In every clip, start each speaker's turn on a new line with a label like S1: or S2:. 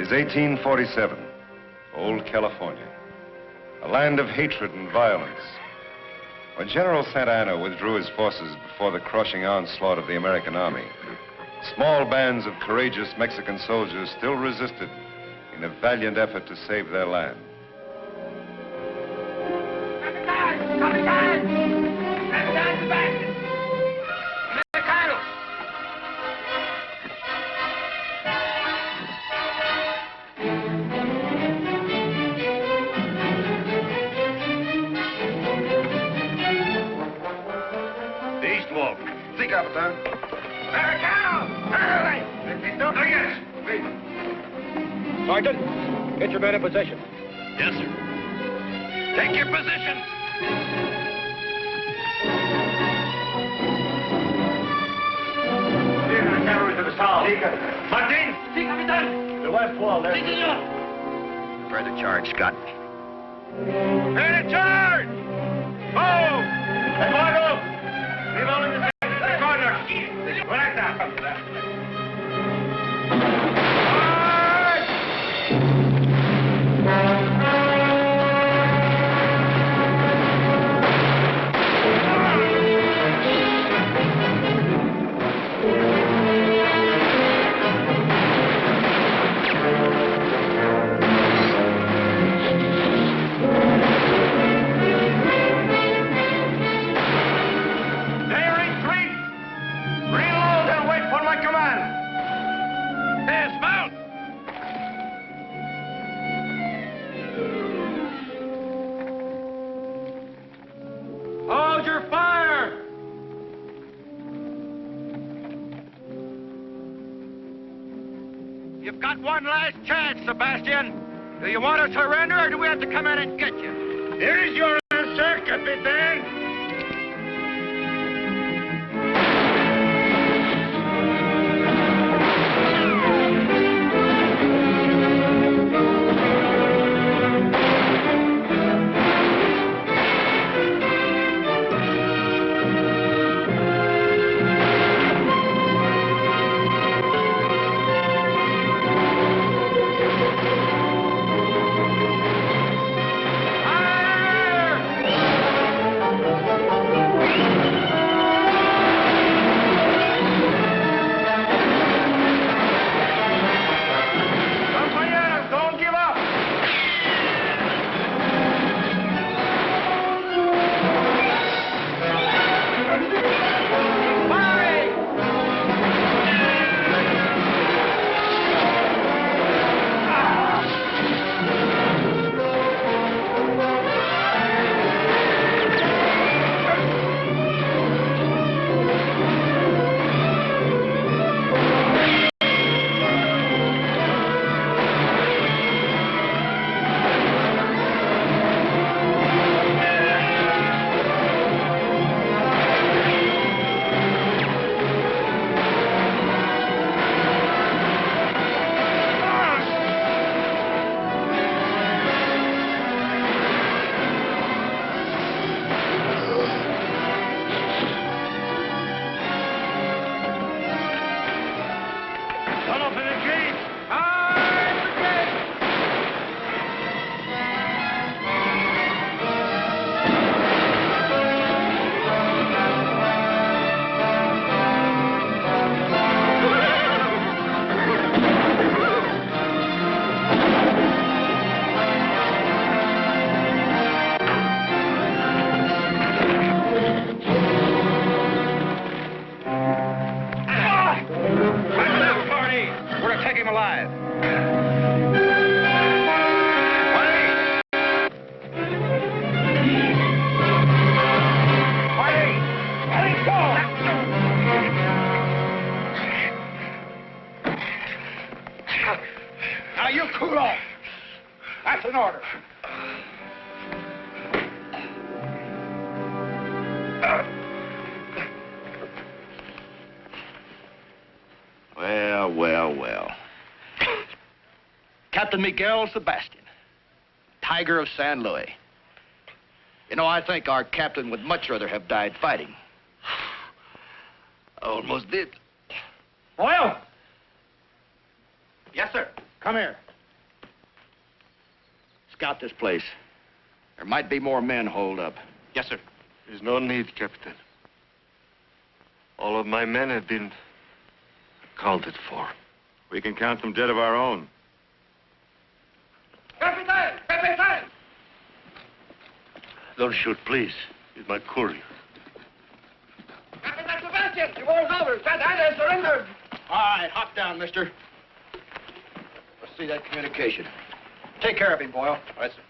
S1: is 1847, old California, a land of hatred and violence. When General Santa Anna withdrew his forces before the crushing onslaught of the American army, small bands of courageous Mexican soldiers still resisted in a valiant effort to save their land.
S2: Capitan! Capitan! Capitan Sebastian! Americano!
S1: East walk. Si, Capitan.
S2: Americano! Early! Oh, yes.
S3: Sergeant, get your men in position.
S1: Yes, sir.
S2: Take your positions!
S3: The cavalry to the south.
S2: Martin! Si, Capitan!
S3: The west wall there.
S2: Si, senor!
S4: Prepare the charge, Scott.
S2: Prepare to charge! Move!
S3: Eduardo!
S2: Leave all in the corner. Correcta. Hold your fire! You've got one last chance, Sebastian. Do you want to surrender, or do we have to come in and get you? Here is your answer, Capitan. Now you cool off. That's an order.
S4: Well. Captain Miguel Sebastian, Tiger of San Luis. You know, I think our captain would much rather have died fighting. Almost did.
S3: Oil!
S4: Yes, sir.
S3: Come here.
S4: scout this place. There might be more men holed up.
S5: Yes, sir.
S6: There's no need, Captain. All of my men have been accounted for. We can count them dead of our own.
S2: Capitan! Capitan!
S6: Don't shoot, please. He's my courier.
S2: Capitan Sebastian, the war's over. Santa Ana surrendered.
S4: All right, hop down, mister. Let's see that communication. Take care of him, Boyle.
S5: All right, sir.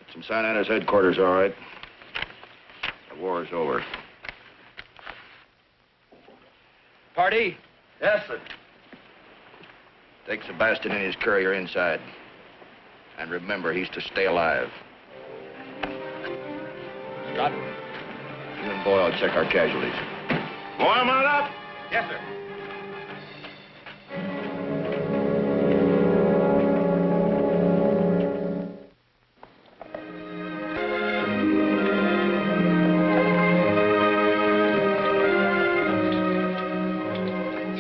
S4: It's from Santa Ana's headquarters, all right. The war is over. Party?
S2: Yes, sir.
S4: Take Sebastian and his courier inside. And remember, he's to stay alive. Scott, you and Boyle check our casualties.
S6: Boy, mount up!
S5: Yes, sir.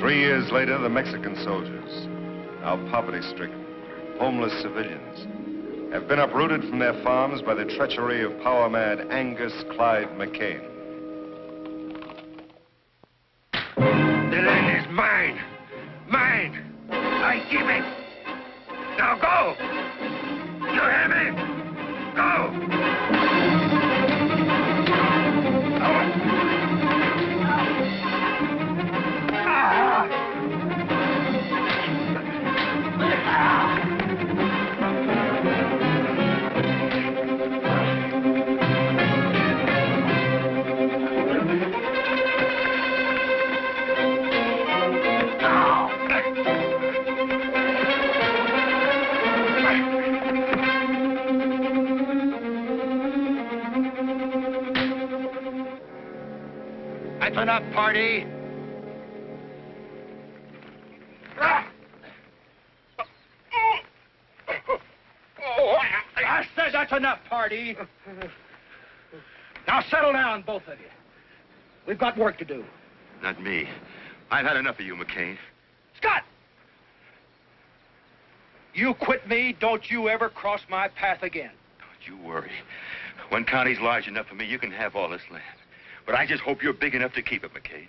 S1: Years later, the Mexican soldiers, now poverty-stricken, homeless civilians, have been uprooted from their farms by the treachery of power-mad Angus Clyde McCain.
S2: The land is mine. Mine. I keep it. Now go. You hear me? Go.
S4: That's enough, party. I said that's enough, party. Now settle down, both of you. We've got work to do.
S6: Not me. I've had enough of you, McCain.
S4: Scott! You quit me, don't you ever cross my path again.
S6: Don't you worry. One county's large enough for me, you can have all this land. But I just hope you're big enough to keep it, McCain.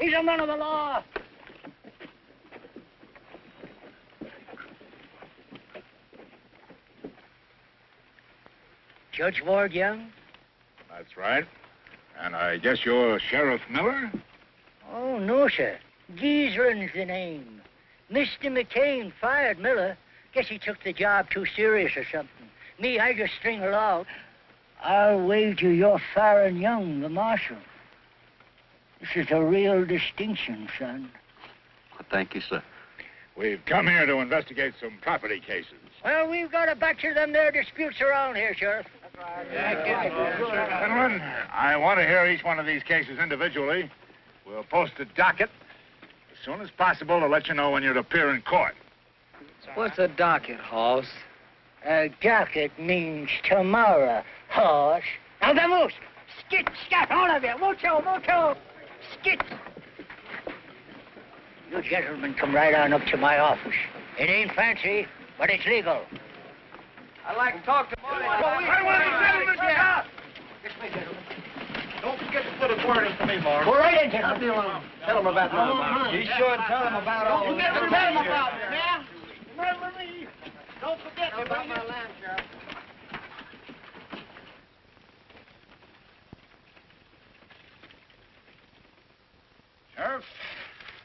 S7: Gentlemen of the law. Judge Ward Young?
S3: That's right. And I guess you're Sheriff Miller?
S7: Oh, no, sir. Giesrin's the name. Mr. McCain fired Miller. Guess he took the job too serious or something. Me, I just string along. I'll wager you're firing Young, the marshal. This is a real distinction, son.
S5: Thank you, sir.
S3: We've come here to investigate some property cases.
S7: Well, we've got a batch of them there disputes around here, Sheriff.
S3: Gentlemen, I want to hear each one of these cases individually. We'll post a docket as soon as possible to let you know when you'd appear in court.
S8: What's a docket, Hoss?
S7: A docket means tomorrow, horse. Now, the moose! Skit, scat, all of you! Mucho, mucho! Skit! You gentlemen come right on up to my office. It ain't fancy, but it's legal.
S8: I'd like to talk to Marty.
S2: I want the gentleman to talk.
S7: Yes, my gentlemen.
S3: Don't forget to put a word in for me, Mark.
S7: Go right in, gentlemen.
S8: Tell him about that.
S3: Be sure and tell him about all
S7: You
S3: this.
S7: never tell them about it, man. Remember me. Don't forget me,
S8: About my land, Sheriff.
S3: Sheriff? Sheriff,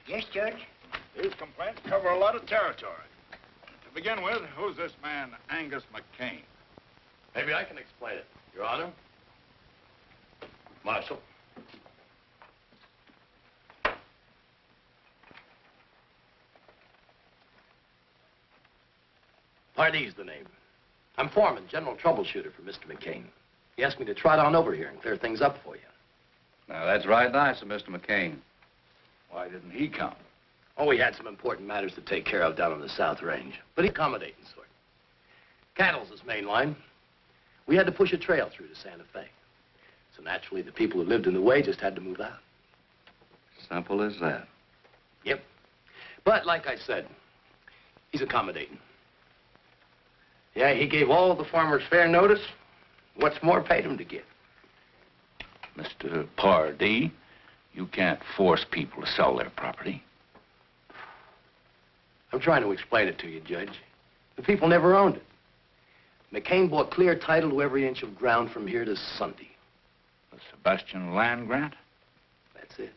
S7: Yes, Judge.
S3: these complaints cover a lot of territory. To begin with, who's this man, Angus McCain?
S9: Maybe I can explain it, Your Honor. Marshal. Pardee's the name. I'm foreman, general troubleshooter for Mr. McCain. He asked me to trot on over here and clear things up for you.
S5: Now, that's right nice of Mr. McCain.
S3: Why didn't he come?
S9: Oh, we had some important matters to take care of down on the South Range, but he's accommodating sort. Cattle's his main line. We had to push a trail through to Santa Fe. So naturally, the people who lived in the way just had to move out.
S5: Simple as that.
S9: Yep. But like I said, he's accommodating. Yeah, he gave all the farmers fair notice. What's more, paid them to give.
S3: Mr. Pardee, you can't force people to sell their property.
S9: I'm trying to explain it to you, Judge. The people never owned it. McCain bought clear title to every inch of ground from here to Sunday.
S3: The Sebastian land grant?
S9: That's it.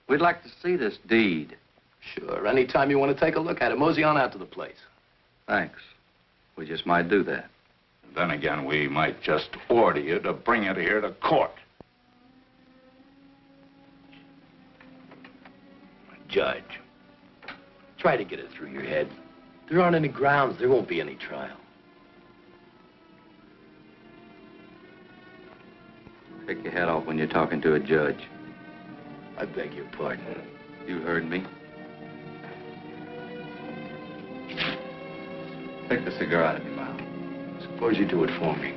S5: We'd like to see this deed.
S9: Sure, anytime you want to take a look at it, mosey on out to the place.
S5: Thanks. We just might do that.
S3: And then again, we might just order you to bring it here to court.
S9: Judge, try to get it through your head. There aren't any grounds. There won't be any trial.
S5: Take your head off when you're talking to a judge.
S9: I beg your pardon.
S5: You heard me. Take the cigar out of your mouth.
S9: Suppose you do it for me.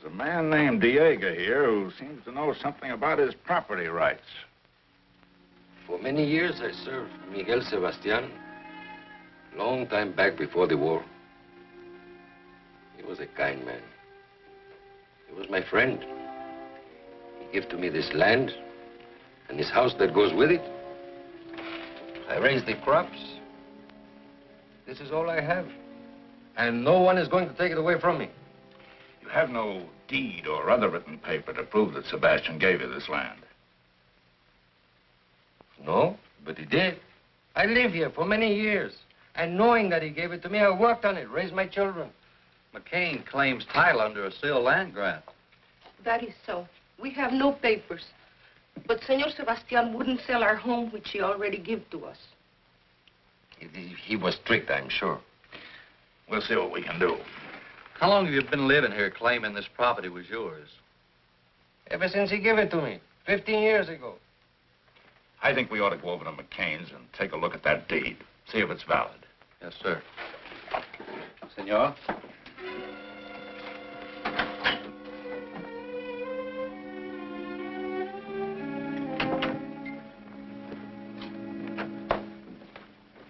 S3: There's a man named Diego here who seems to know something about his property rights.
S10: For many years, I served Miguel Sebastian. Long time back before the war. He was a kind man. He was my friend. He gave to me this land and this house that goes with it. I raised the crops. This is all I have. And no one is going to take it away from me.
S3: You have no deed or other written paper to prove that Sebastian gave you this land.
S10: No, but he did. I lived here for many years. And knowing that he gave it to me, I worked on it, raised my children.
S5: McCain claims title under a sealed land grant.
S11: That is so. We have no papers. But Senor Sebastian wouldn't sell our home, which he already gave to us.
S10: He was strict, I'm sure.
S3: We'll see what we can do.
S5: How long have you been living here claiming this property was yours?
S10: Ever since he gave it to me, 15 years ago.
S3: I think we ought to go over to McCain's and take a look at that deed, see if it's valid.
S5: Yes, sir. Senor?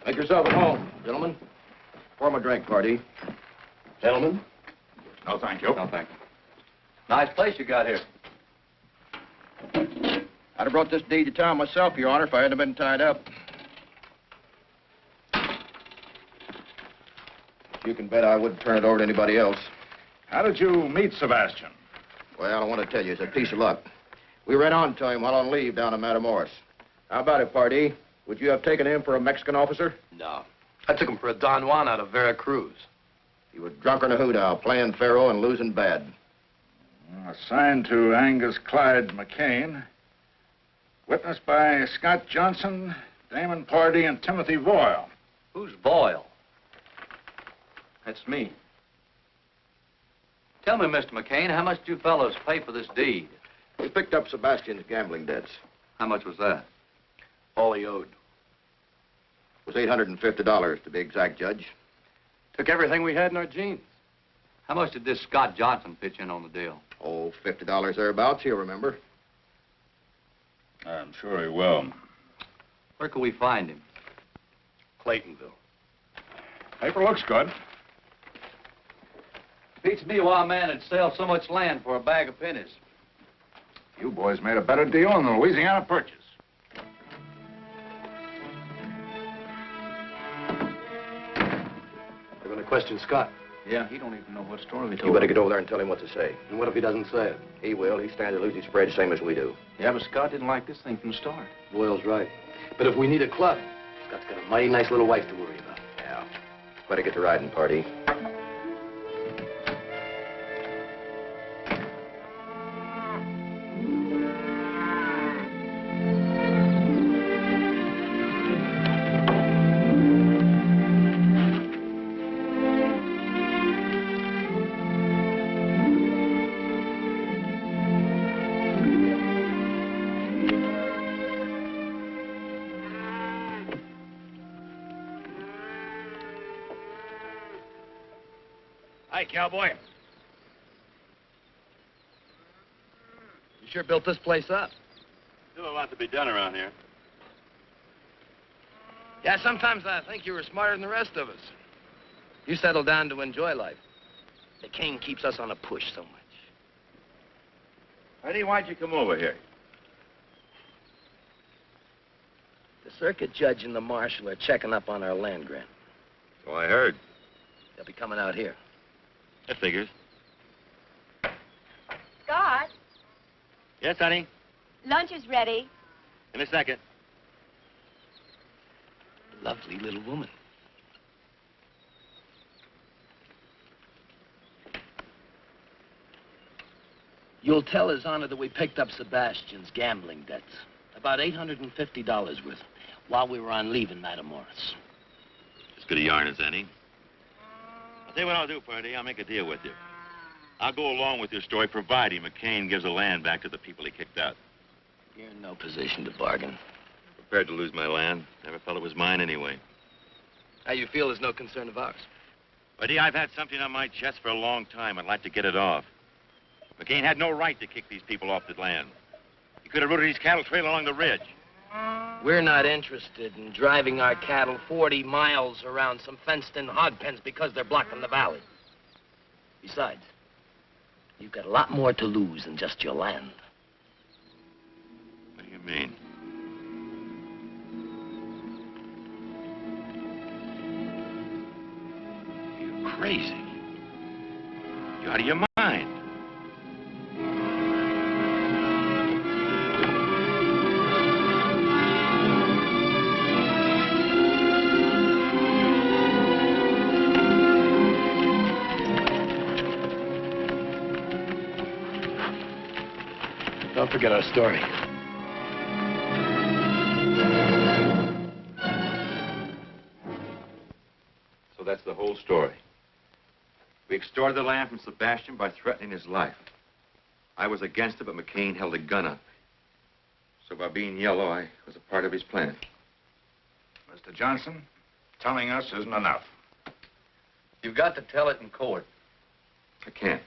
S9: Make yourself at home, gentlemen. Pour 'em a drink, Pardee. Gentlemen?
S3: No, thank you.
S5: No, thank you. Nice place you got here.
S12: I'd have brought this deed to town myself, Your Honor, if I hadn't been tied up. You can bet I wouldn't turn it over to anybody else.
S3: How did you meet Sebastian?
S12: Well, I want to tell you, it's a piece of luck. We ran on to him while on leave down in Matamoros. How about it, Pardee? Would you have taken him for a Mexican officer?
S9: No. I took him for a Don Juan out of Veracruz.
S12: He was drunk in a hoodow, playing faro and losing bad.
S3: Assigned to Angus Clyde McCain. Witnessed by Scott Johnson, Damon Pardee, and Timothy Boyle.
S5: Who's Boyle? That's me. Tell me, Mr. McCain, how much did you fellows pay for this deed?
S12: We picked up Sebastian's gambling debts.
S5: How much was that?
S9: All he owed.
S12: It was $850 to be exact, Judge.
S9: Took everything we had in our jeans.
S5: How much did this Scott Johnson pitch in on the deal?
S12: Oh, $50 thereabouts, he'll remember.
S3: I'm sure he will.
S5: Where can we find him?
S9: Claytonville.
S3: Paper looks good.
S5: Beats me why a man would sell so much land for a bag of pennies.
S3: You boys made a better deal than the Louisiana Purchase.
S9: They're going to question Scott.
S5: Yeah, he don't even know what story we told.
S12: You better get over there and tell him what to say.
S9: And what if he doesn't say it?
S12: He will. He stands to lose his spread same as we do.
S5: Yeah, but Scott didn't like this thing from the start.
S9: Boyle's right. But if we need a club, Scott's got a mighty nice little wife to worry about.
S12: Yeah. Better get to riding, Pardee.
S4: Hi, cowboy. You sure built this place up.
S6: Still a lot to be done around here.
S9: Yeah, sometimes I think you were smarter than the rest of us. You settled down to enjoy life. The king keeps us on a push so much.
S6: Eddie, why'd you come over here?
S9: The circuit judge and the marshal are checking up on our land grant.
S6: So I heard.
S9: They'll be coming out here.
S6: That figures.
S13: Scott,
S6: Yes, honey?
S13: lunch is ready.
S6: In a second.
S9: Lovely little woman. You'll tell His Honor that we picked up Sebastian's gambling debts. About $850 worth while we were on leave in Matamoros.
S6: As good a yarn as any. I'll tell you what I'll do, Pardee. I'll make a deal with you. I'll go along with your story, providing McCain gives the land back to the people he kicked out.
S9: You're in no position to bargain.
S6: Prepared to lose my land. Never felt it was mine anyway.
S9: How you feel is no concern of ours.
S6: Pardee, I've had something on my chest for a long time. I'd like to get it off. McCain had no right to kick these people off the land. He could have routed his cattle trail along the ridge.
S9: We're not interested in driving our cattle 40 miles around some fenced-in hog pens because they're blocking the valley. Besides, you've got a lot more to lose than just your land.
S6: What do you mean? You're crazy. You're out of your mind.
S9: Don't forget our story.
S6: So that's the whole story. We extorted the land from Sebastian by threatening his life. I was against it, but McCain held a gun on me. So by being yellow, I was a part of his plan.
S3: Mr. Johnson, telling us isn't enough.
S5: You've got to tell it in court.
S6: I can't.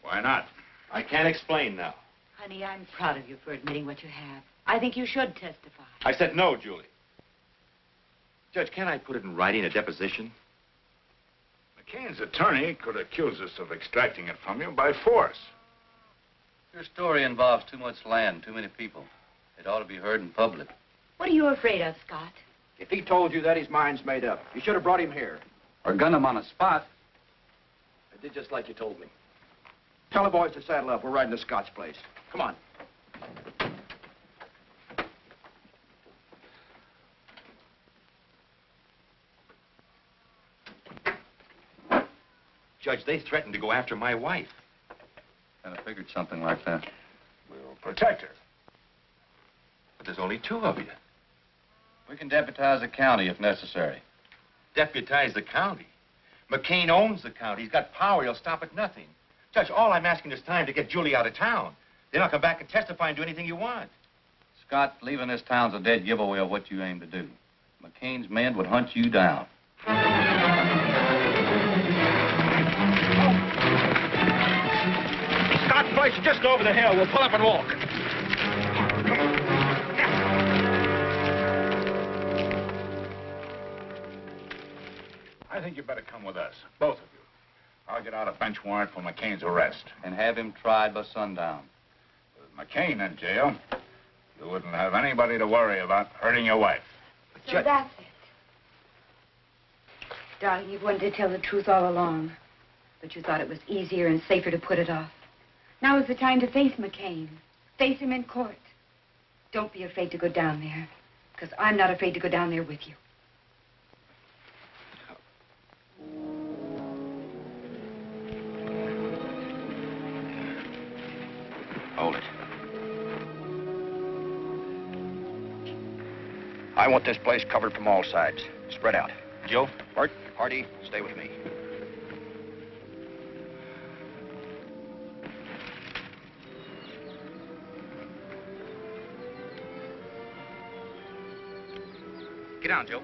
S3: Why not?
S6: I can't explain now.
S13: Honey, I'm proud of you for admitting what you have. I think you should testify.
S6: I said no, Julie. Judge, can't I put it in writing, a deposition?
S3: McCain's attorney could accuse us of extracting it from you by force.
S5: Your story involves too much land, too many people. It ought to be heard in public.
S13: What are you afraid of, Scott?
S12: If he told you that, his mind's made up. You should have brought him here.
S5: Or gun him on the spot.
S12: I did just like you told me. Tell the boys to saddle up. We're riding to Scott's place. Come on.
S6: Judge, they threatened to go after my wife.
S5: And I figured something like that.
S3: We'll protect her.
S6: But there's only two of you.
S5: We can deputize the county if necessary.
S6: Deputize the county. McCain owns the county. He's got power. He'll stop at nothing. Judge, all I'm asking is time to get Julie out of town. Then I'll come back and testify and do anything you want.
S5: Scott, leaving this town's a dead giveaway of what you aim to do. McCain's men would hunt you down.
S4: Scott's place is just over the hill. We'll pull up and walk.
S3: I think you better come with us, both of you. I'll get out a bench warrant for McCain's arrest.
S5: And have him tried by sundown.
S3: With McCain in jail, you wouldn't have anybody to worry about hurting your wife.
S13: So that's it. Darling, you've wanted to tell the truth all along. But you thought it was easier and safer to put it off. Now is the time to face McCain. Face him in court. Don't be afraid to go down there. Because I'm not afraid to go down there with you.
S12: Hold it. I want this place covered from all sides. Spread out.
S4: Joe?
S12: Bart, Hardy, stay with me.
S4: Get down, Joe.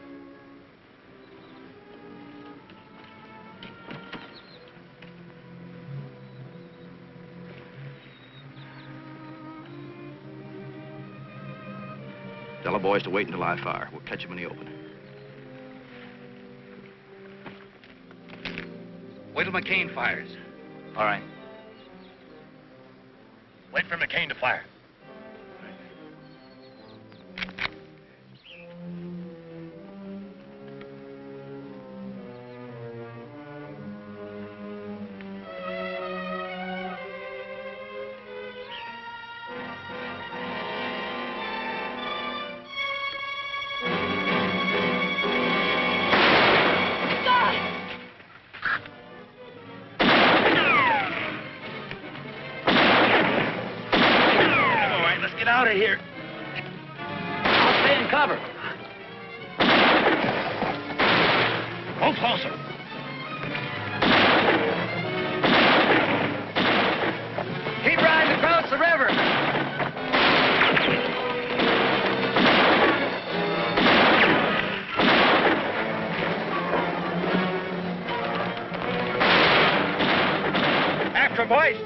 S12: Tell the boys to wait until I fire. We'll catch them in the open.
S4: Wait till McCain fires.
S5: All right.
S4: Wait for McCain to fire. Get out of here. I'll stay in cover. Go closer. Keep riding across the river. After, boys.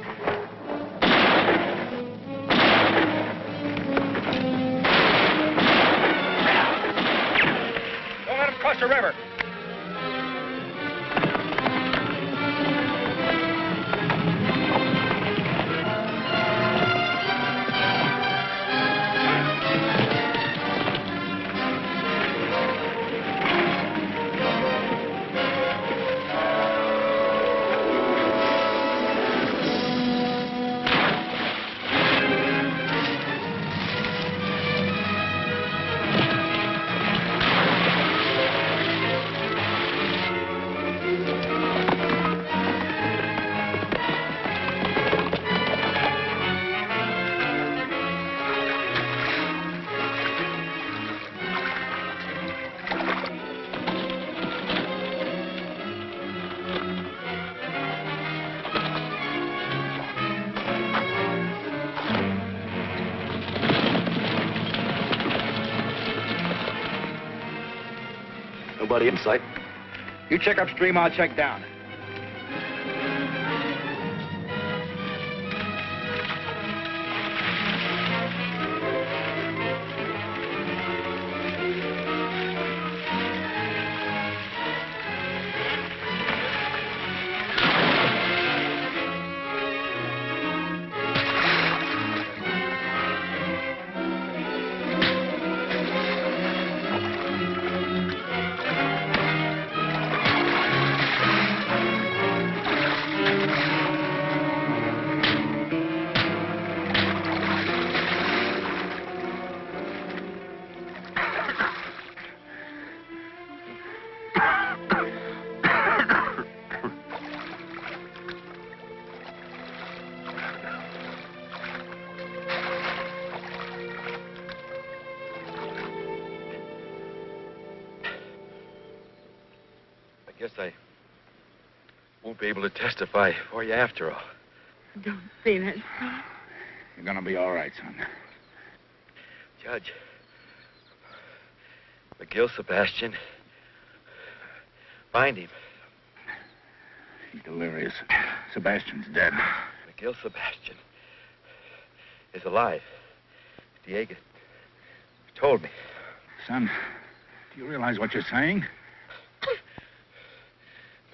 S4: Across the river.
S12: Nobody in sight.
S4: You check upstream, I'll check down.
S6: I guess I won't be able to testify for you after all.
S11: Don't say that.
S3: You're gonna be all right, son.
S6: Judge, McGill Sebastian. Find him.
S3: He's delirious. Sebastian's dead.
S6: McGill Sebastian is alive. Diego told me.
S3: Son, do you realize what you're saying?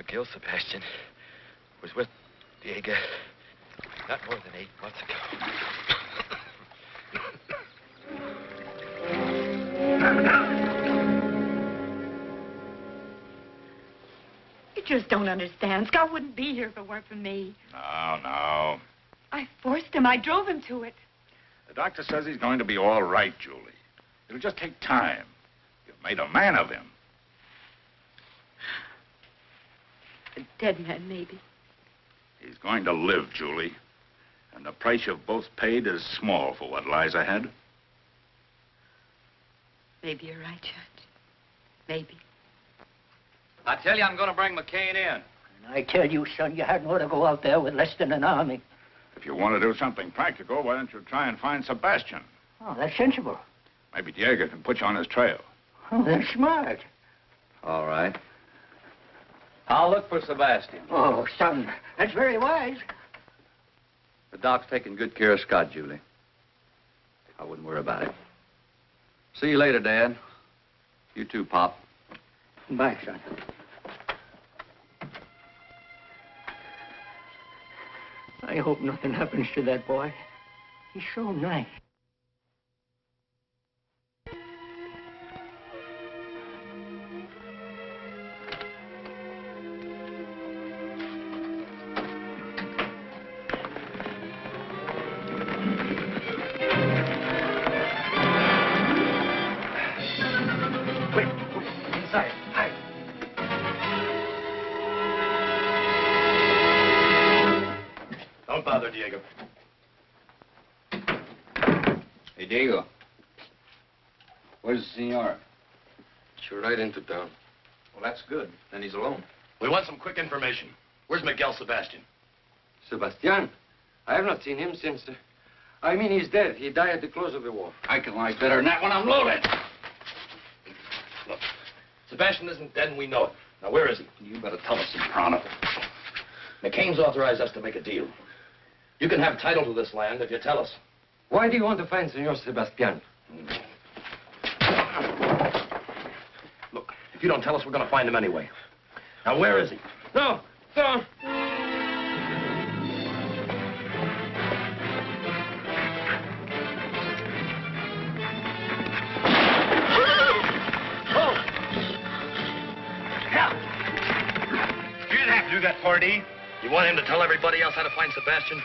S6: McGill Sebastian was with Diego not more than 8 months ago.
S13: You just don't understand. Scott wouldn't be here if it weren't for me.
S3: No.
S13: I forced him. I drove him to it.
S3: The doctor says he's going to be all right, Julie. It'll just take time. You've made a man of him.
S13: A dead man, maybe.
S3: He's going to live, Julie. And the price you've both paid is small for what lies ahead.
S13: Maybe you're right, Judge. Maybe.
S5: I tell you, I'm going to bring McCain in.
S7: And I tell you, son, you hadn't ought to go out there with less than an army.
S3: If you want to do something practical, why don't you try and find Sebastian?
S7: Oh, that's sensible.
S3: Maybe Diego can put you on his trail.
S7: Oh, that's smart.
S5: All right. I'll look for Sebastian.
S7: Oh, son, that's very wise.
S5: The doc's taking good care of Scott, Julie. I wouldn't worry about it. See you later, Dad. You too, Pop.
S7: Bye, son. I hope nothing happens to that boy. He's so nice.
S9: Don't bother, Diego.
S5: Hey, Diego. Where's the senor?
S10: Should ride into town.
S9: Well, that's good. Then he's alone. We want some quick information. Where's Miguel Sebastian?
S10: Sebastian? I have not seen him since... I mean, he's dead. He died at the close of the war.
S9: I can lie better than that when I'm loaded. Look, Sebastian isn't dead and we know it. Now, where is he? You better tell us, Soprano. McCain's authorized us to make a deal. You can have title to this land if you tell us.
S10: Why do you want to find Senor Sebastian?
S9: Look, if you don't tell us, we're going to find him anyway. Now, where is he?
S10: No, no.
S4: You didn't have to do that, Pardee.
S9: You want him to tell everybody else how to find Sebastian?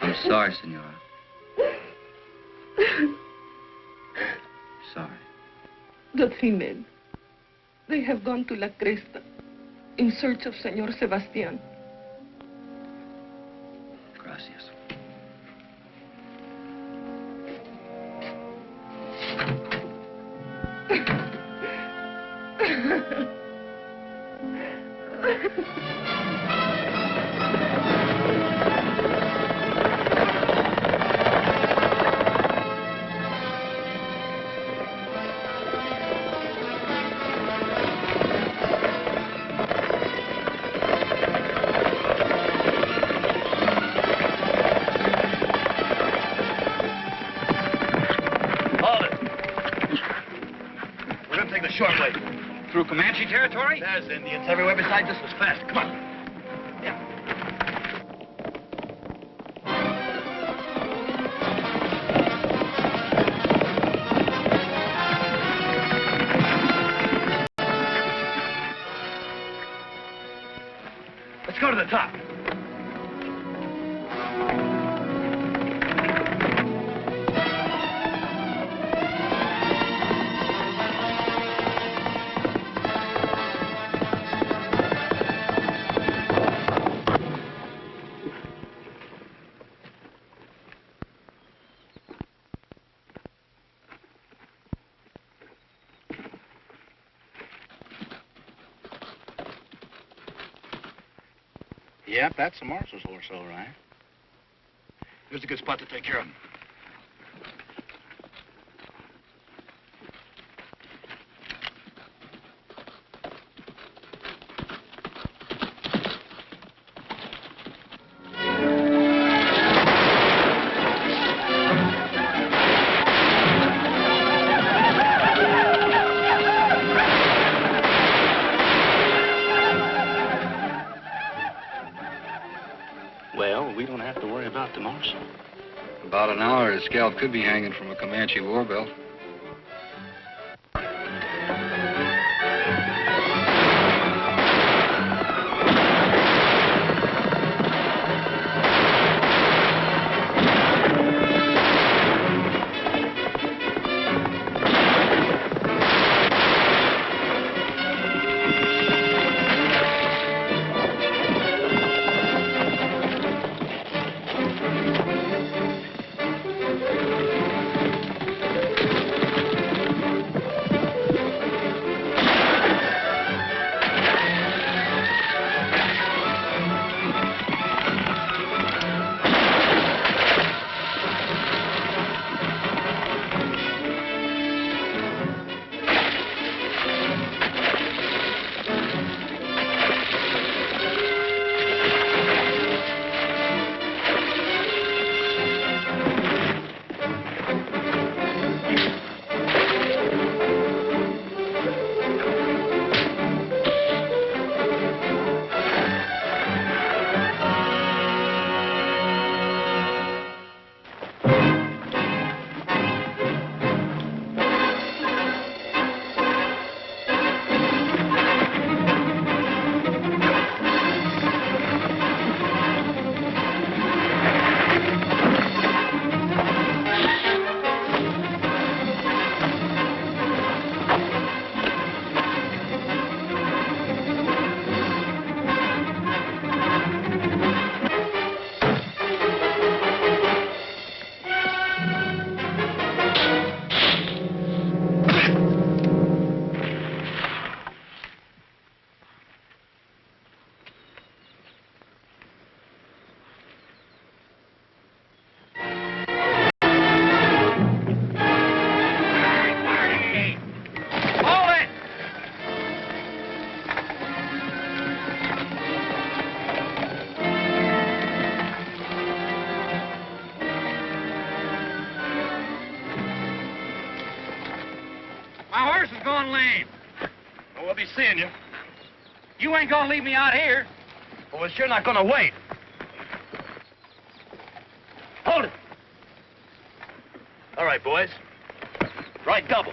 S5: I'm sorry, senora. Sorry.
S11: The 3 men. They have gone to La Cresta in search of Senor Sebastian.
S5: Gracias.
S4: Short way. Through Comanche territory?
S9: There's Indians everywhere besides this was fast. Come on. Let's go to the top.
S3: Yep, that's the marshal's horse, all right. Here's a good spot to take care of him.
S14: Well, we don't have to worry about the marshal.
S15: About an hour, his scalp could be hanging from a Comanche war belt.
S2: My horse is going lame.
S4: Well, we'll be seeing you.
S2: You ain't gonna leave me out here.
S4: Well, we're sure not gonna wait. Hold it. All right, boys. Right double.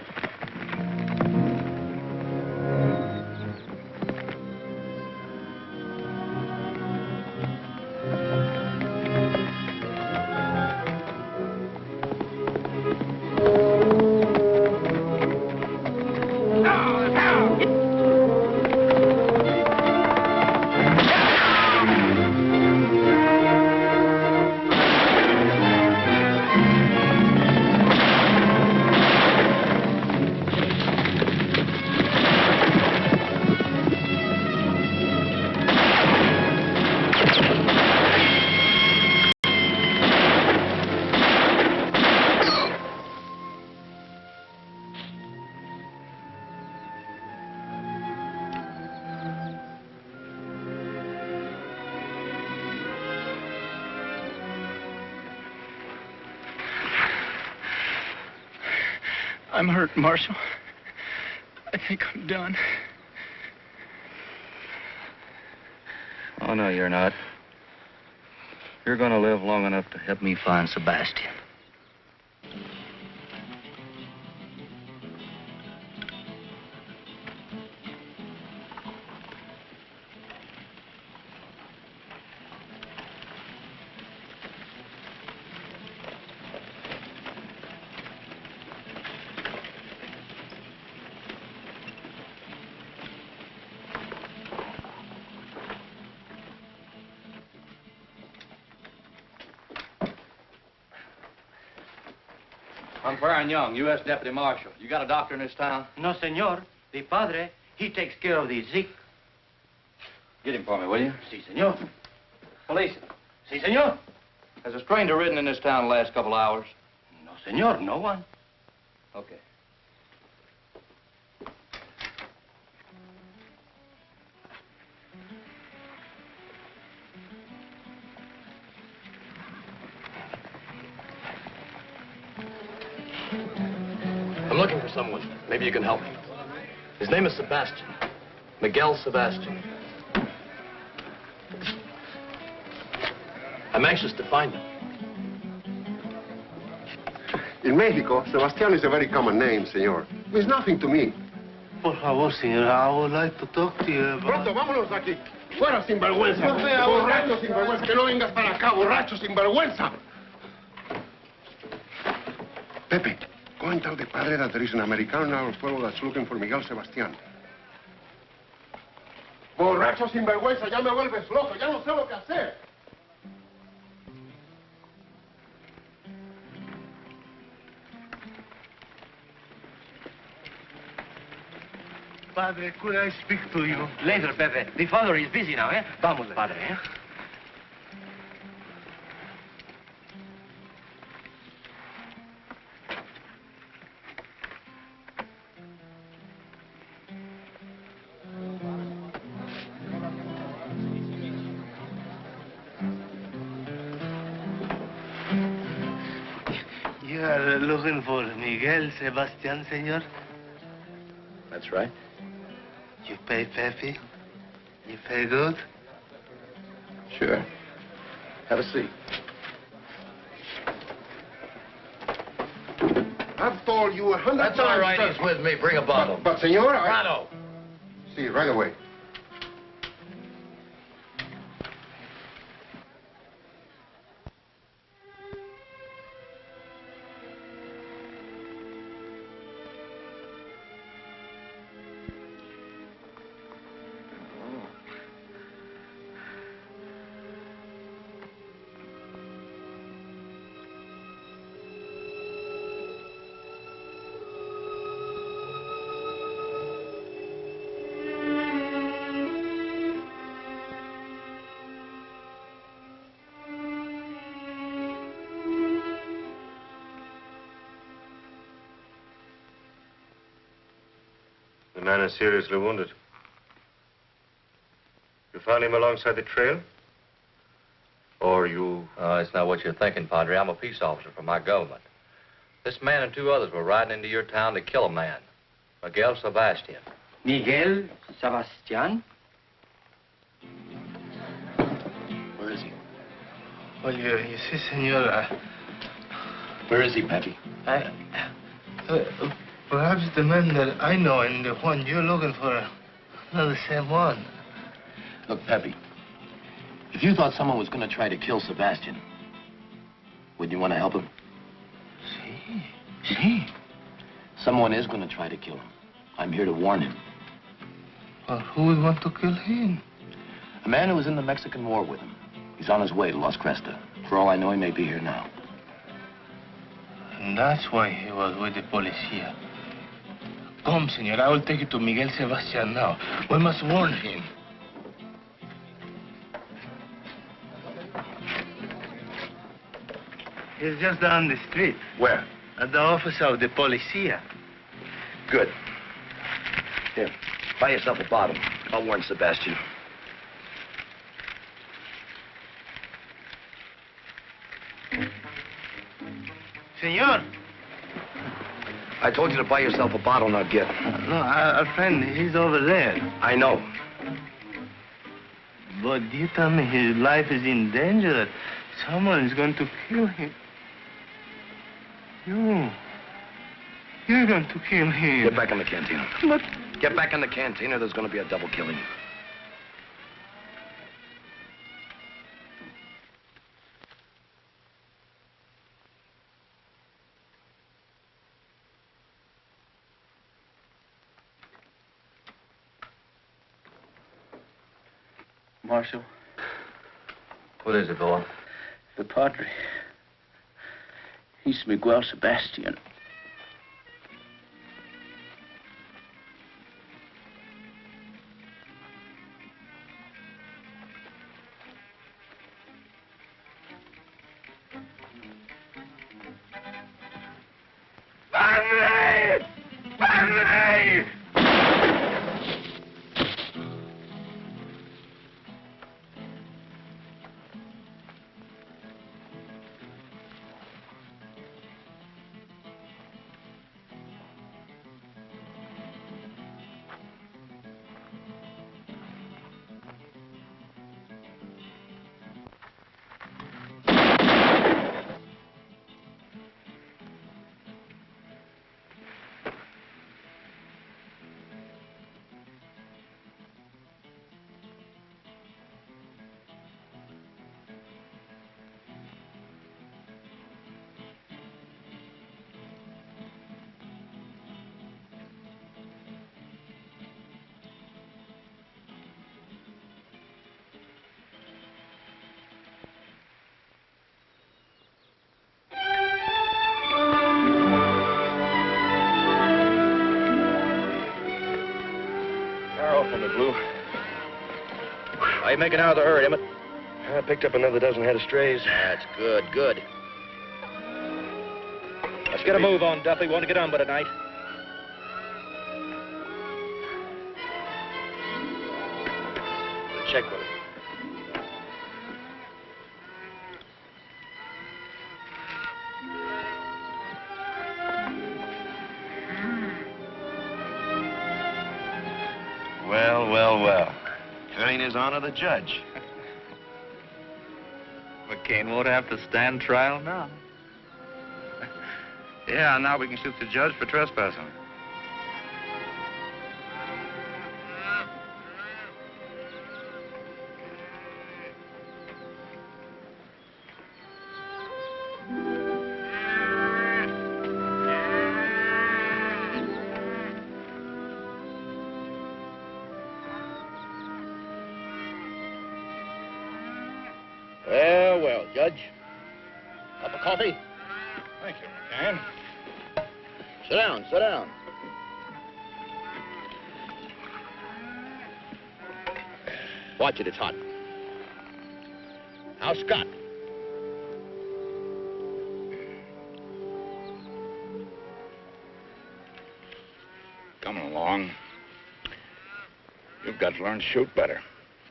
S14: I'm hurt, Marshal. I think I'm done.
S5: Oh, no, you're not. You're gonna live long enough to help me find Sebastian. I'm Baron Young, U.S. Deputy Marshal. You got a doctor in this town?
S8: No, senor. The padre, he takes care of the sick.
S5: Get him for me, will you?
S8: Si, senor.
S9: Police. Si, senor.
S5: Has a stranger ridden in this town the last couple hours?
S9: No, senor, no one.
S5: Okay.
S9: I'm looking for someone. Maybe you can help me. His name is Sebastian. Miguel Sebastian. I'm anxious to find him.
S16: In Mexico, Sebastian is a very common name, senor. It means nothing to me.
S17: Por favor, señor, I would like to talk to you about...
S16: Pronto, vámonos de aquí. Fuera, sinvergüenza. Borracho, sinvergüenza. Que no vengas para acá, borracho, sinvergüenza. Pepe, go and tell the padre that there is an American in our pueblo that's looking for Miguel Sebastián. Borracho, sinvergüenza, ya me vuelves loco. Ya no sé lo que hacer.
S17: Padre, could I speak to you?
S9: Later, Pepe. The father is busy now, eh? Vamos, padre, eh?
S17: You are looking for Miguel Sebastian, senor?
S9: That's right.
S17: You pay Pepe? You pay good?
S9: Sure. Have a seat.
S16: I've told you 100
S9: That's all right.
S16: times.
S9: He's with me. Bring a bottle.
S16: But senor, I...
S9: Prado.
S16: See, right away.
S1: The man is seriously wounded. You found him alongside the trail? Or you...
S5: It's not what you're thinking, Padre. I'm a peace officer for my government. This man and two others were riding into your town to kill a man, Miguel Sebastian.
S8: Miguel Sebastian?
S9: Where is he?
S17: Well, you see, senor,
S9: Where is he, Pepe?
S17: Perhaps the man that I know and the one you're looking for are not the same one.
S9: Look, Pepe, if you thought someone was going to try to kill Sebastian, would you want to help him?
S17: See?
S9: Someone is going to try to kill him. I'm here to warn him.
S17: Well, who would want to kill him?
S9: A man who was in the Mexican War with him. He's on his way to Las Crestas. For all I know, he may be here now.
S17: And that's why he was with the policia. Come, senor, I will take you to Miguel Sebastian now. We must warn him. He's just down the street.
S9: Where?
S17: At the office of the policia.
S9: Good. Here, buy yourself a bottle. I'll warn Sebastian.
S17: Senor.
S9: I told you to buy yourself a bottle, now get.
S17: No, our friend, he's over there.
S9: I know.
S17: But you tell me his life is in danger, that someone is going to kill him. You're going to kill him.
S9: Get back in the cantina.
S17: But...
S9: Get back in the cantina. There's going to be a double killing.
S8: Marshal.
S5: What is it, boy?
S8: The Padre. He's Miguel Sebastian.
S3: die!
S12: From the blue. How you making out of the herd, Emmett?
S18: I picked up another dozen head of strays.
S12: That's good, good. Let's get a move on, Duffy. We want to get on by tonight. Check with him.
S18: Well. Turning his honor the judge.
S15: McCain won't have to stand trial now.
S18: Yeah, now we can shoot the judge for trespassing.
S12: Well, Judge. Cup of coffee?
S3: Thank you, McCain.
S12: Sit down. Watch it, it's hot. How's Scott?
S3: Coming along. You've got to learn to shoot better.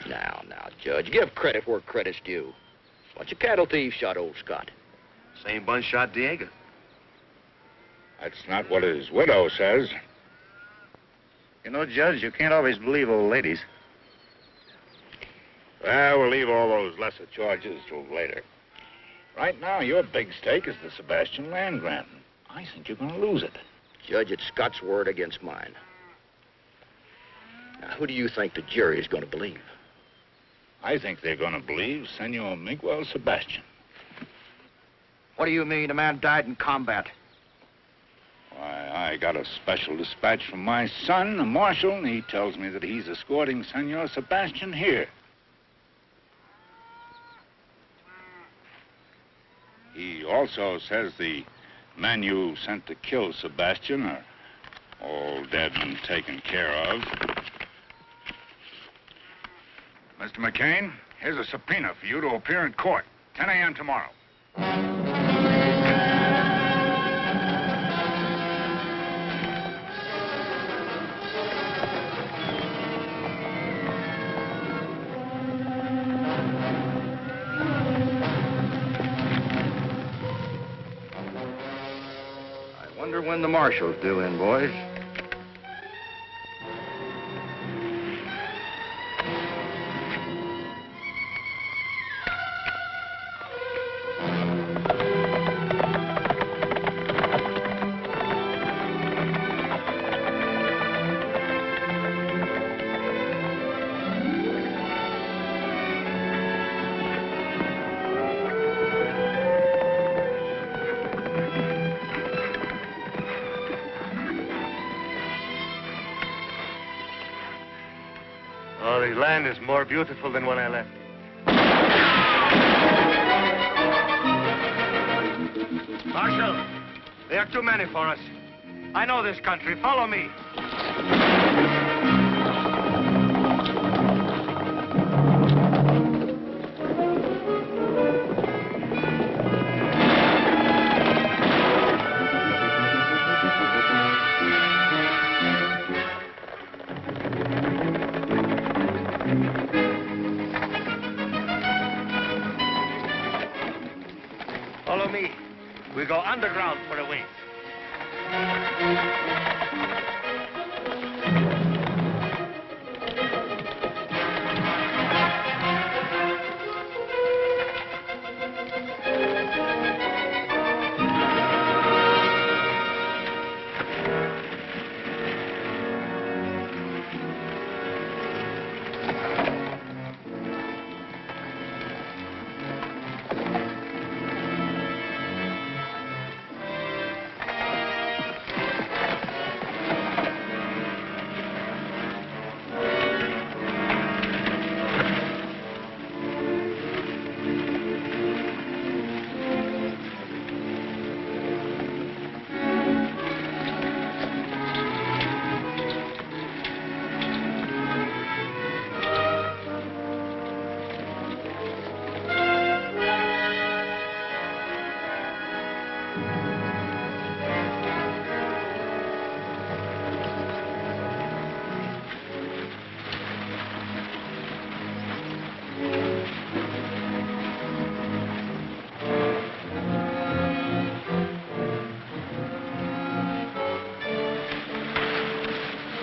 S12: Now, Judge, give credit where credit's due. Bunch of cattle thieves shot old Scott.
S18: Same bunch shot Diego.
S3: That's not what his widow says.
S18: You know, Judge, you can't always believe old ladies.
S3: Well, we'll leave all those lesser charges till later. Right now, your big stake is the Sebastian land grant. I think you're going to lose it.
S12: Judge, it's Scott's word against mine. Now, who do you think the jury is going to believe?
S3: I think they're going to believe Senor Miguel Sebastian.
S12: What do you mean? A man died in combat.
S3: Why, I got a special dispatch from my son, the marshal, and he tells me that he's escorting Senor Sebastian here. He also says the men you sent to kill Sebastian are all dead and taken care of. Mr. McCain, here's a subpoena for you to appear in court, 10 a.m. tomorrow.
S12: I wonder when the marshal's due in, boys.
S18: Oh, the land is more beautiful than when I left.
S2: Marshal, there are too many for us. I know this country. Follow me. Follow me. We go underground for a wait.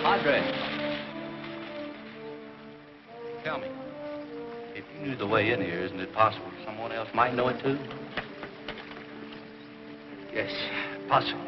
S5: Padre. Tell me, if you knew the way in here, isn't it possible someone else might know it too?
S4: Yes, possible.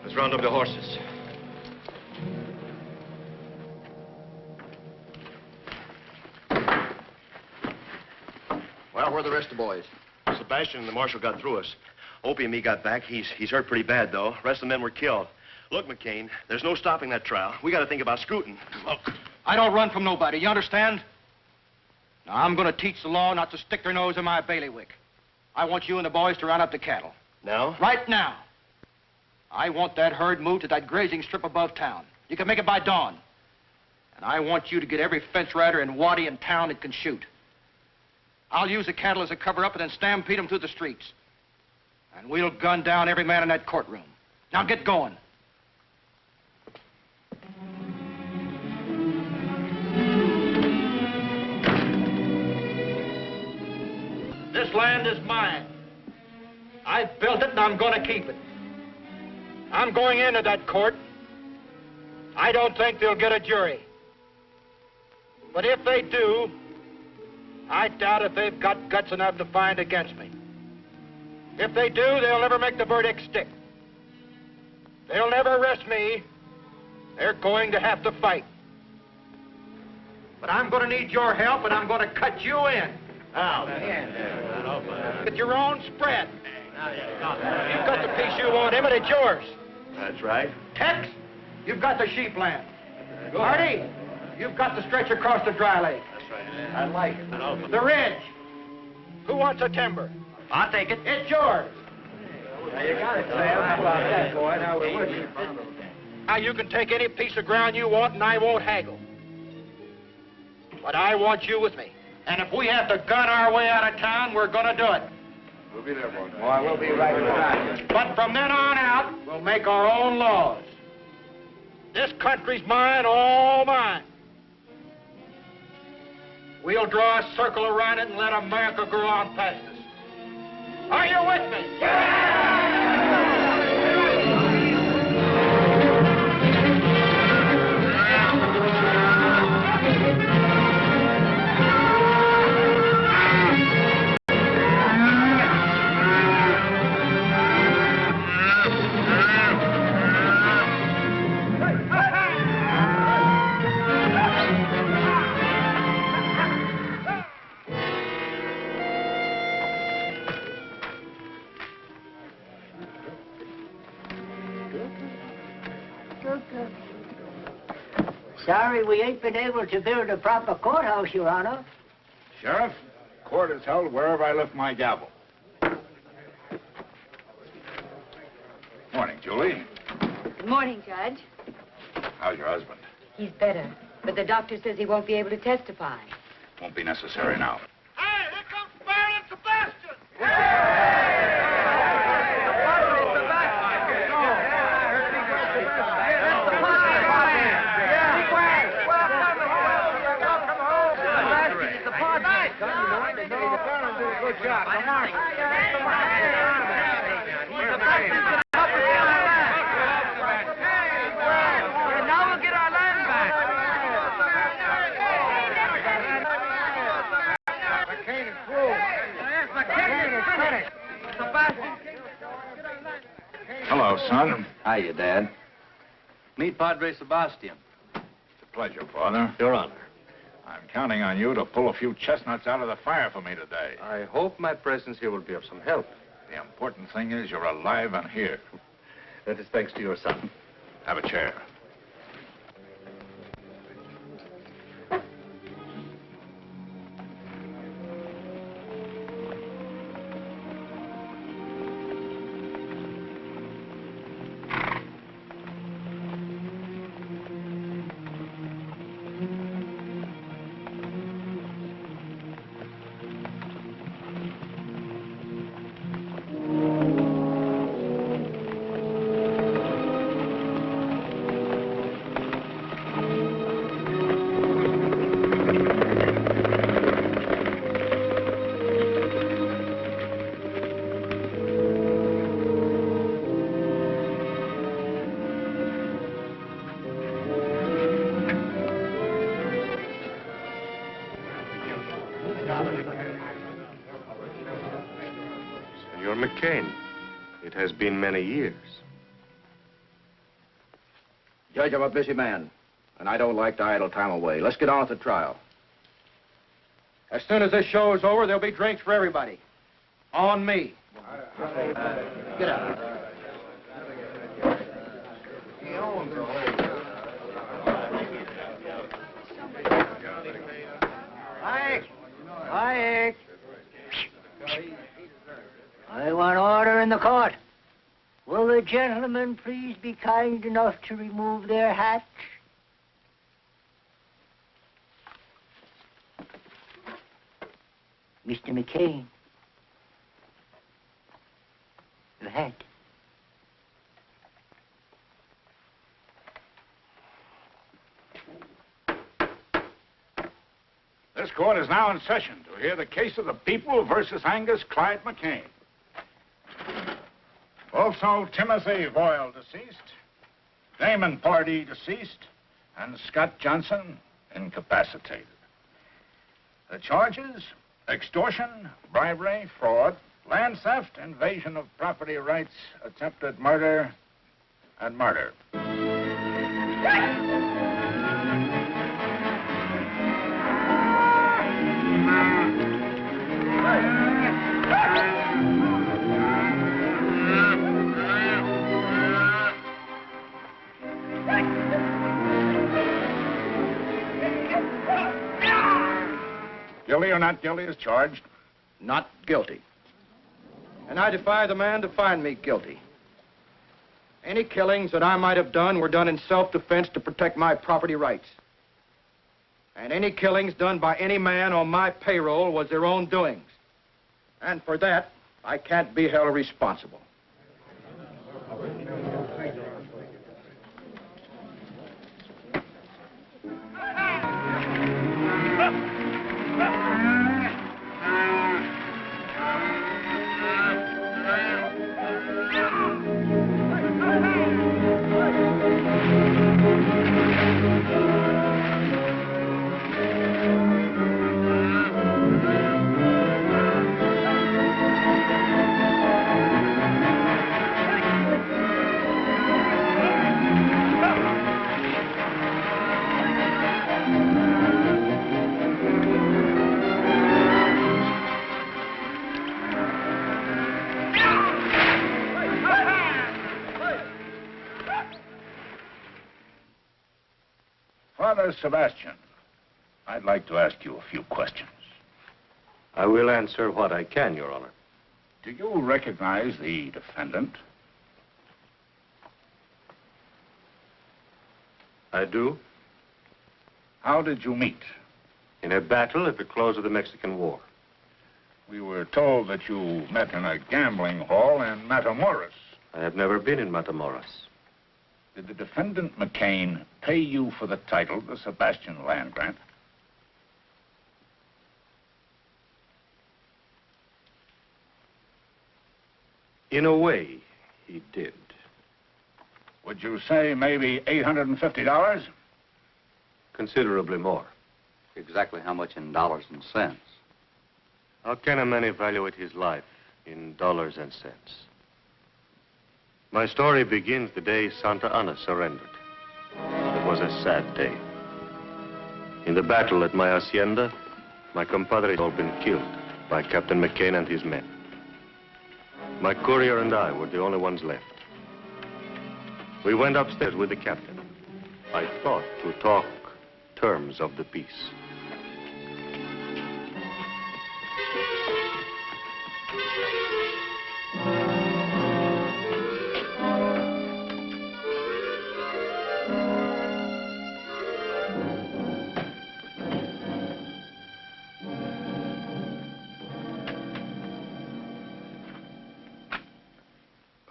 S6: Let's round up the horses.
S12: Well, where are the rest of the boys?
S19: Sebastian and the marshal got through us. Opie and me got back. He's hurt pretty bad, though. The rest of the men were killed. Look, McCain, there's no stopping that trial. We got to think about scooting.
S4: Look, I don't run from nobody, you understand? Now, I'm going to teach the law not to stick their nose in my bailiwick. I want you and the boys to round up the cattle.
S19: Now?
S4: Right now. I want that herd moved to that grazing strip above town. You can make it by dawn. And I want you to get every fence rider and waddy in town that can shoot. I'll use the cattle as a cover-up and then stampede them through the streets. And we'll gun down every man in that courtroom. Now get going. This land is mine. I built it and I'm going to keep it. I'm going into that court. I don't think they'll get a jury. But if they do, I doubt if they've got guts enough to find against me. If they do, they'll never make the verdict stick. They'll never arrest me. They're going to have to fight. But I'm going to need your help, and I'm going to cut you in. Now, with your own spread. You've got the piece you want, Emmett, it's yours.
S19: That's right.
S4: Tex, you've got the sheep land. Hardy, you've got the stretch across the dry lake.
S19: That's right.
S4: I like it. The ridge. Who wants a timber?
S2: I'll take it.
S4: It's yours.
S2: Now, you got it, Sam. How about that, boy? Now, we're with you.
S4: Now, you can take any piece of ground you want, and I won't haggle. But I want you with me. And if we have to gun our way out of town, we're going to do it.
S19: We'll be there, boy.
S2: Boy, we'll be right behind you.
S4: But from then on out, we'll make our own laws. This country's mine, all mine. We'll draw a circle around it and let America go on past us. Are you with me? Yeah!
S7: Sorry we ain't been able to build a proper courthouse, Your Honor.
S3: Sheriff, court is held wherever I lift my gavel. Morning, Julie.
S13: Good morning, Judge.
S3: How's your husband?
S13: He's better, but the doctor says he won't be able to testify.
S3: Won't be necessary now.
S2: Hey, here comes Baron and Sebastian!
S4: Good job. Come on. Now we'll get our land back.
S2: McCain is through. Yes, McCain is finished. Sebastian.
S3: Hello, son.
S5: Hiya, Dad. Meet Padre Sebastian.
S3: It's a pleasure, Father.
S19: Your Honor.
S3: I'm counting on you to pull a few chestnuts out of the fire for me today.
S19: I hope my presence here will be of some help.
S3: The important thing is you're alive and here.
S19: That is thanks to your son.
S3: Have a chair.
S1: Senor McCain, it has been many years.
S12: Judge, I'm a busy man, and I don't like to idle time away. Let's get on with the trial.
S9: As soon as this show is over, there'll be drinks for everybody. On me. Get out.
S7: Ike! Ike! I want order in the court. Will the gentlemen please be kind enough to remove their hats? Mr. McCain. Your hat.
S3: This court is now in session to hear the case of the people versus Angus Clyde McCain. Also, Timothy Voyle, deceased, Damon Pardee, deceased, and Scott Johnson, incapacitated. The charges: extortion, bribery, fraud, land theft, invasion of property rights, attempted murder, and murder. Guilty or not guilty as charged?
S12: Not guilty. And I defy the man to find me guilty. Any killings that I might have done were done in self-defense to protect my property rights. And any killings done by any man on my payroll was their own doings. And for that, I can't be held responsible.
S3: Father Sebastian, I'd like to ask you a few questions.
S20: I will answer what I can, Your Honor.
S3: Do you recognize the defendant?
S20: I do.
S3: How did you meet?
S20: In a battle at the close of the Mexican War.
S3: We were told that you met in a gambling hall in Matamoros.
S20: I have never been in Matamoros.
S3: Did the defendant McCain pay you for the title, the Sebastian land grant?
S20: In a way, he did.
S3: Would you say maybe $850?
S20: Considerably more.
S5: Exactly how much in dollars and cents?
S20: How can a man evaluate his life in dollars and cents? My story begins the day Santa Ana surrendered. It was a sad day. In the battle at my hacienda, my compadre had all been killed by Captain McCain and his men. My courier and I were the only ones left. We went upstairs with the captain. I thought to talk terms of the peace.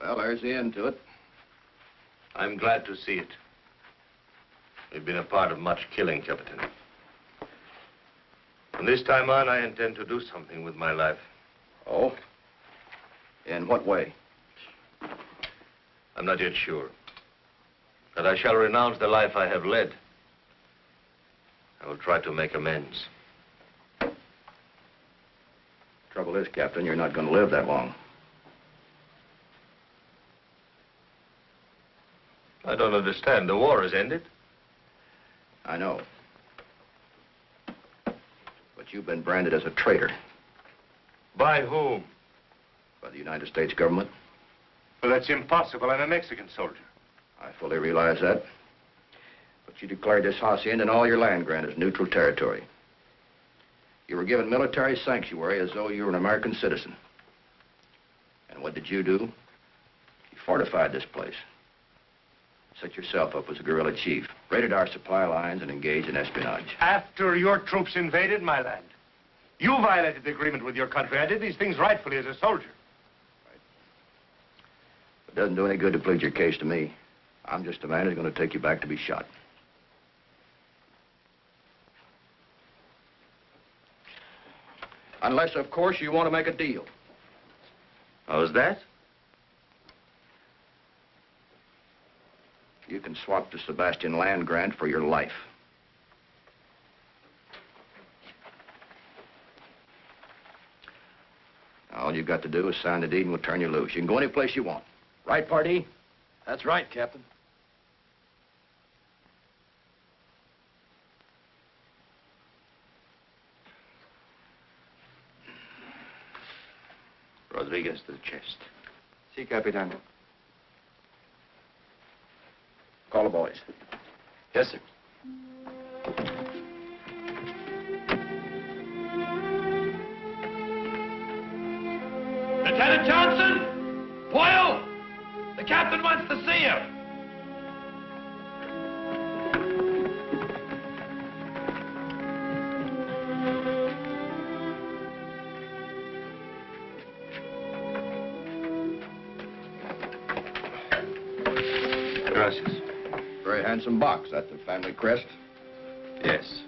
S9: Well, there's the end to it.
S20: I'm glad to see it. We've been a part of much killing, Captain. From this time on, I intend to do something with my life.
S9: Oh? In what way?
S20: I'm not yet sure. But I shall renounce the life I have led. I will try to make amends.
S9: Trouble is, Captain, you're not going to live that long.
S20: I don't understand. The war has ended.
S9: I know. But you've been branded as a traitor.
S20: By whom?
S9: By the United States government.
S20: Well, that's impossible. I'm a Mexican soldier.
S9: I fully realize that. But you declared this hacienda and all your land grant as neutral territory. You were given military sanctuary as though you were an American citizen. And what did you do? You fortified this place. Set yourself up as a guerrilla chief, raided our supply lines, and engaged in espionage.
S20: After your troops invaded my land, you violated the agreement with your country. I did these things rightfully as a soldier.
S9: It doesn't do any good to plead your case to me. I'm just a man who's going to take you back to be shot. Unless, of course, you want to make a deal.
S20: How's that?
S9: You can swap the Sebastian land grant for your life. All you've got to do is sign the deed and we'll turn you loose. You can go any place you want. Right, Pardee?
S12: That's right, Captain.
S20: Rodriguez to the chest.
S5: Si, Capitan.
S9: Call the boys.
S12: Yes, sir.
S2: Lieutenant Johnson! Boyle! The captain wants to see you.
S20: Gracias.
S9: Very handsome box. That's the family crest?
S20: Yes.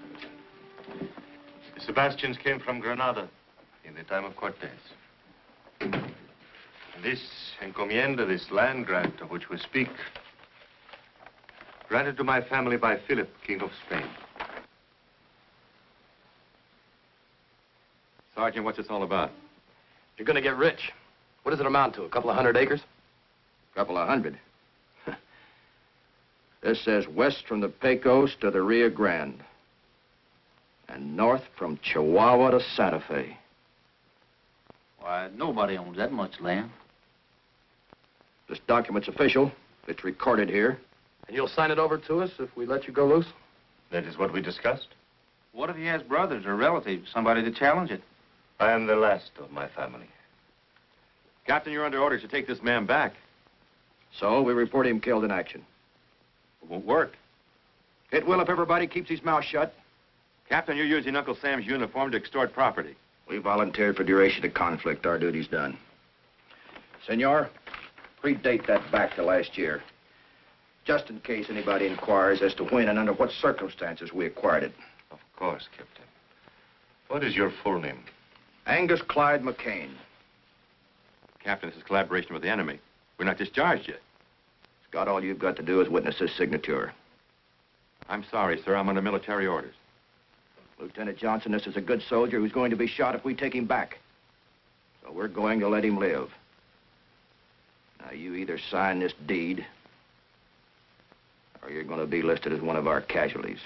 S20: The Sebastians came from Granada in the time of Cortez. And this encomienda, this land grant of which we speak, granted to my family by Philip, King of Spain.
S6: Sergeant, what's this all about?
S9: You're going to get rich. What does it amount to, a couple of 100 acres? Couple of 100. This says west from the Pecos to the Rio Grande. And north from Chihuahua to Santa Fe.
S8: Why, nobody owns that much land.
S9: This document's official. It's recorded here. And you'll sign it over to us if we let you go loose?
S20: That is what we discussed.
S8: What if he has brothers or relatives, somebody to challenge it?
S20: I am the last of my family.
S6: Captain, you're under orders to take this man back.
S12: So we report him killed in action.
S6: It won't work.
S12: It will if everybody keeps his mouth shut.
S6: Captain, you're using Uncle Sam's uniform to extort property.
S12: We volunteered for duration of conflict. Our duty's done. Senor, predate that back to last year. Just in case anybody inquires as to when and under what circumstances we acquired it.
S20: Of course, Captain. What is your full name?
S12: Angus Clyde McCain.
S6: Captain, this is collaboration with the enemy. We're not discharged yet.
S12: Scott, all you've got to do is witness his signature.
S6: I'm sorry, sir. I'm under military orders.
S12: Lieutenant Johnson, this is a good soldier who's going to be shot if we take him back. So we're going to let him live. Now, you either sign this deed, or you're going to be listed as one of our casualties.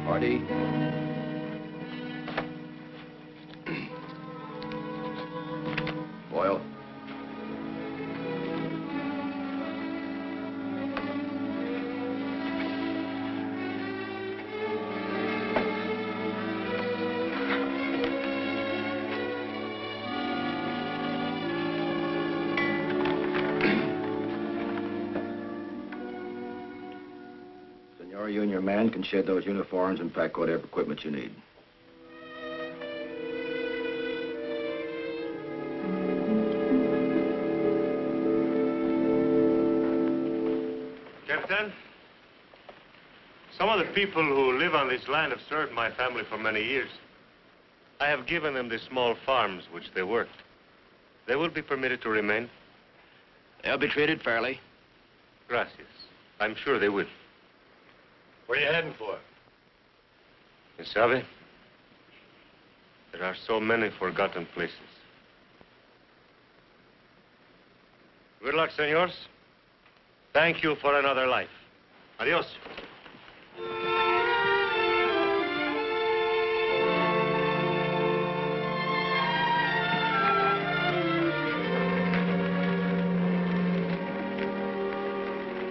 S12: Hardy. Boyle. Senor, you and your man can shed those uniforms and pack whatever equipment you need.
S20: Captain, some of the people who live on this land have served my family for many years. I have given them the small farms which they worked. They will be permitted to remain.
S12: They'll be treated fairly.
S20: Gracias. I'm sure they will.
S19: Where are you heading for?
S20: You sabe, there are so many forgotten places. Good luck, senors. Thank you for another life. Adios.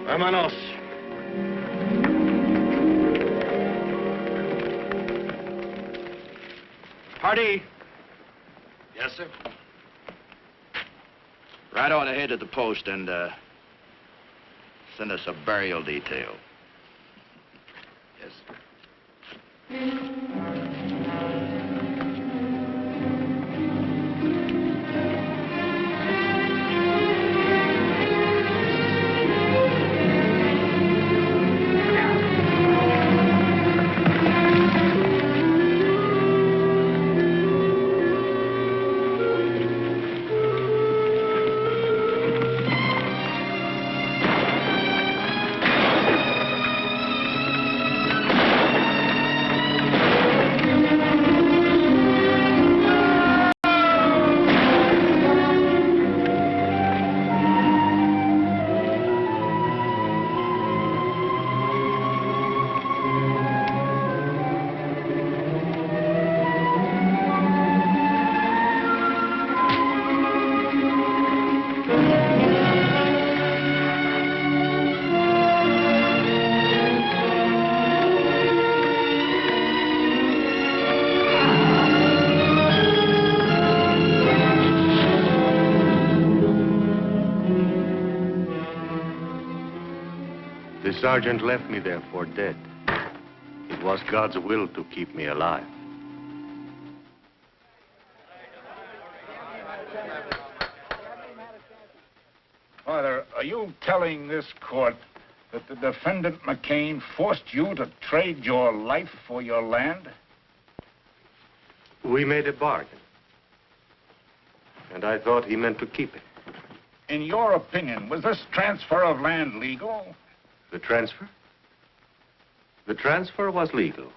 S12: Vámonos. Hardy.
S19: Yes, sir?
S12: Ride on ahead to the post and, send us a burial detail. Yes, sir.
S20: The sergeant left me there for dead. It was God's will to keep me alive.
S3: Father, are you telling this court that the defendant McCain forced you to trade your life for your land?
S20: We made a bargain. And I thought he meant to keep it.
S3: In your opinion, was this transfer of land legal?
S20: The transfer? The transfer was legal.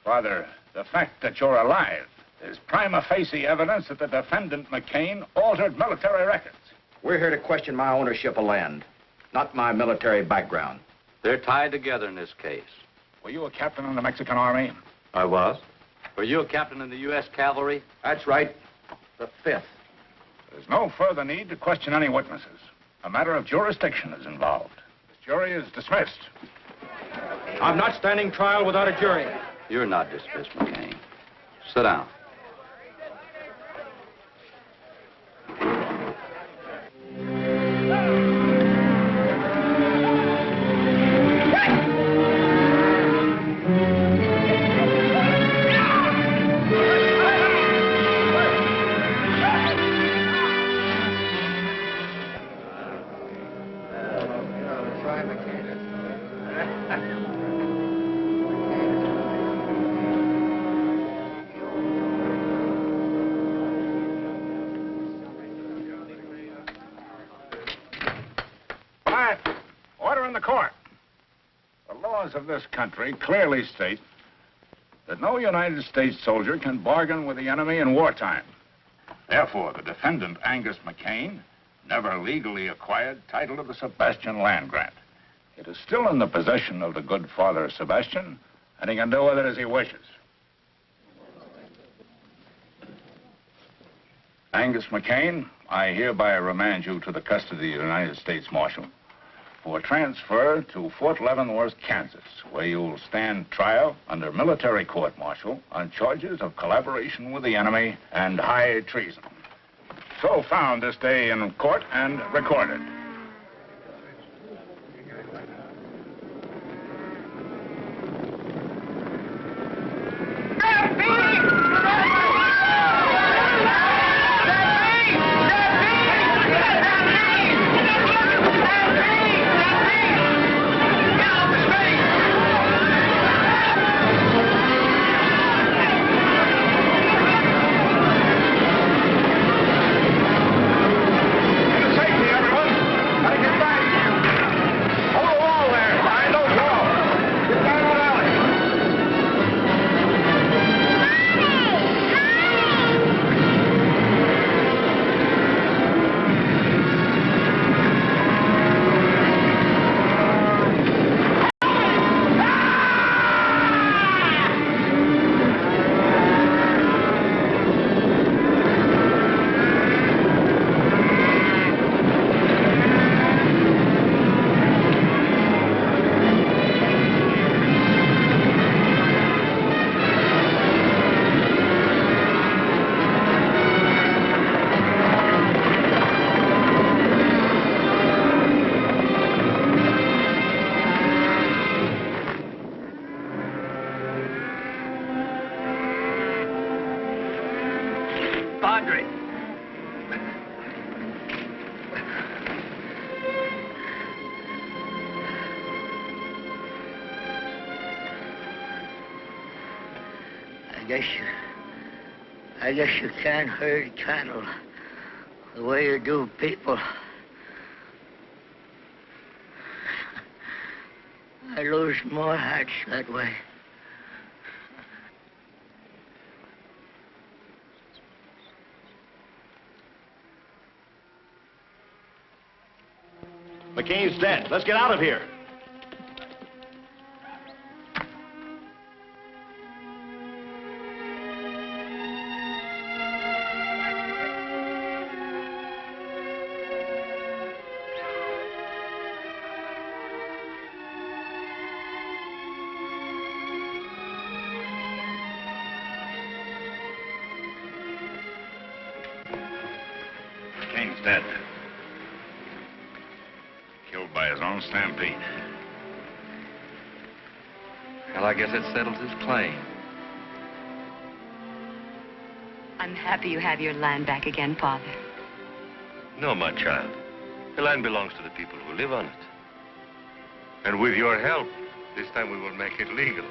S3: Father, the fact that you're alive There's prima facie evidence that the defendant, McCain, altered military records.
S12: We're here to question my ownership of land, not my military background.
S5: They're tied together in this case.
S3: Were you a captain in the Mexican Army?
S5: I was. Were you a captain in the U.S. Cavalry?
S12: That's right. The 5th.
S3: There's no further need to question any witnesses. A matter of jurisdiction is involved. This jury is dismissed.
S12: I'm not standing trial without a jury.
S5: You're not dismissed, McCain. Sit down.
S3: Of this country clearly state that no United States soldier can bargain with the enemy in wartime. Therefore, the defendant, Angus McCain, never legally acquired title to the Sebastian land grant. It is still in the possession of the good Father Sebastian, and he can do with it as he wishes. Angus McCain, I hereby remand you to the custody of the United States Marshal for transfer to Fort Leavenworth, Kansas, where you will stand trial under military court-martial on charges of collaboration with the enemy and high treason. So found this day in court and recorded.
S7: Padre. I guess you can't herd cattle the way you do people. I lose more hearts that way.
S19: McCain's dead. Let's get out of here.
S3: McCain's dead. Killed by his own stampede.
S5: Well, I guess it settles his claim.
S13: I'm happy you have your land back again, Father.
S20: No, my child. The land belongs to the people who live on it. And with your help, this time we will make it legal.